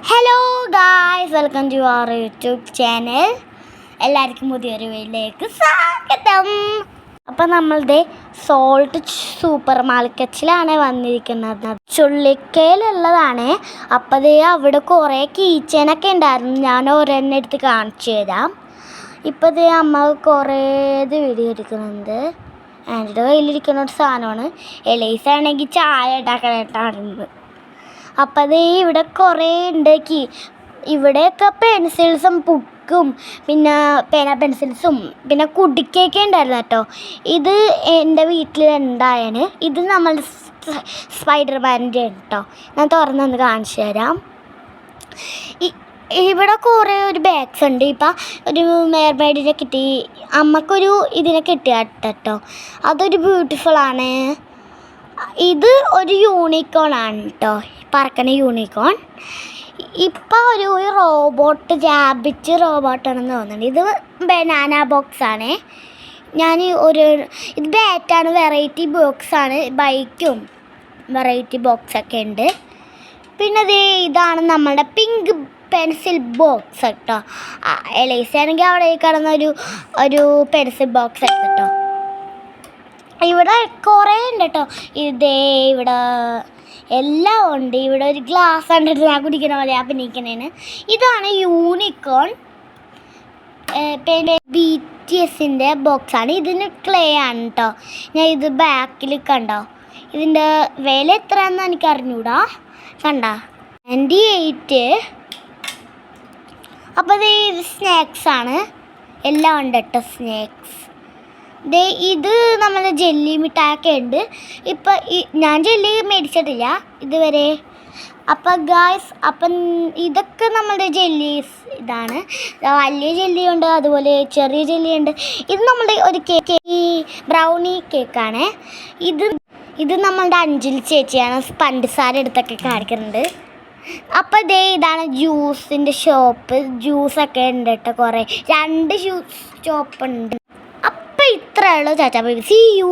Hello guys, welcome to our YouTube channel. എല്ലാവർക്കും പുതിയൊരു വീഡിയോയിലേക്ക് സ്വാഗതം. അപ്പം നമ്മളുടെ സോൾട്ട് സൂപ്പർ മാർക്കറ്റിലാണ് വന്നിരിക്കുന്നത്. ചുള്ളിക്കയിലുള്ളതാണ്. അപ്പം ദേ അവിടെ കുറേ കീച്ചനൊക്കെ ഉണ്ടായിരുന്നു. ഞാൻ ഒരെണ്ണം എടുത്ത് കാണിച്ചു തരാം. ഇപ്പം ദേ അമ്മ കുറേ വീഡിയോ എടുക്കുന്നുണ്ട്. എൻ്റെ കയ്യിലിരിക്കുന്ന ഒരു സാധനമാണ്. എലൈസ് ആണെങ്കിൽ ചായ ഉണ്ടാക്കാനായിട്ടാണ്. അപ്പം അത് ഇവിടെ കുറേ ഉണ്ട്. ഇവിടെയൊക്കെ പെൻസിൽസും ബുക്കും പിന്നെ പെൻസിൽസും പിന്നെ കുടിക്കൊക്കെ ഉണ്ടായിരുന്നു കേട്ടോ. ഇത് എൻ്റെ വീട്ടിൽ ഉണ്ടായാണ്. ഇത് നമ്മൾ സ്പൈഡർമാൻ്റെ കേട്ടോ. ഞാൻ തുറന്നൊന്ന് കാണിച്ചു തരാം. ഇവിടെ കുറേ ഒരു ബാഗ്സ് ഉണ്ട്. ഇപ്പം ഒരു മെയർമെയ്ഡിനെ കിട്ടി, അമ്മക്കൊരു ഇതിനെ കിട്ടിയ കേട്ടോ. അതൊരു ബ്യൂട്ടിഫുള്ളാണ്. ഇത് ഒരു യൂണിക്കോൺ ആണ് കേട്ടോ, പറക്കണ യൂണിക്കോൺ. ഇപ്പം ഒരു റോബോട്ട്, റാബിറ്റ് റോബോട്ടാണെന്ന് തോന്നുന്നുണ്ട്. ഇത് ബനാന ബോക്സാണ്. ഇത് ബാറ്റാണ്, വെറൈറ്റി ബോക്സാണ്. ബൈക്കും വെറൈറ്റി ബോക്സൊക്കെ ഉണ്ട്. പിന്നെ ഇതാണ് നമ്മളുടെ പിങ്ക് പെൻസിൽ ബോക്സ് കേട്ടോ. എലൈസ് ആണെങ്കിൽ അവിടെ കിടന്ന ഒരു പെൻസിൽ ബോക്സ് കേട്ടോ. ഇവിടെ കുറേ ഉണ്ട് കേട്ടോ. ഇവിടെ എല്ലാം ഉണ്ട്. ഇവിടെ ഒരു ഗ്ലാസ് കണ്ടിട്ട് ഞാൻ കുടിക്കുന്ന പോലെ അഭിനയിക്കണേന്. ഇതാണ് യൂണിക്കോൺ. പിന്നെ BTSൻ്റെ ബോക്സാണ്. ഇതിന് ക്ലേ ആണ് കേട്ടോ. ഞാൻ ഇത് ബാക്കിൽ കണ്ടോ, ഇതിൻ്റെ വില എത്രയാണെന്ന് എനിക്ക് അറിഞ്ഞൂടാ. കണ്ട 98. അപ്പോൾ ഇത് സ്നാക്സാണ്. എല്ലാം ഉണ്ട് കേട്ടോ, സ്നാക്സ്. ഇത് നമ്മൾ ജെല്ലി മിഠായൊക്കെ ഉണ്ട്. ഇപ്പം ഞാൻ ജെല്ലി മേടിച്ചിട്ടില്ല ഇതുവരെ. അപ്പം ഗായ്സ്, അപ്പം ഇതൊക്കെ നമ്മളുടെ ജെല്ലീസ്. ഇതാണ് വലിയ ജെല്ലിയുണ്ട്, അതുപോലെ ചെറിയ ജെല്ലിയുണ്ട്. ഇത് നമ്മളുടെ ഒരു കേക്ക്, ഈ ബ്രൗണി കേക്കാണ്. ഇത് നമ്മളുടെ അഞ്ജലി ചേച്ചിയാണ് പഞ്ചസാര എടുത്തൊക്കെ കാണിക്കുന്നുണ്ട്. അപ്പം ഇതാണ് ജ്യൂസിൻ്റെ ഷോപ്പ്. ജ്യൂസൊക്കെ ഉണ്ട് കേട്ടോ. കുറേ 2 ജ്യൂസ് ഷോപ്പ് ഉണ്ട്. ഇത്രയേ ഉള്ളൂ. ചാച്ചാ ബേബി, സീ യു.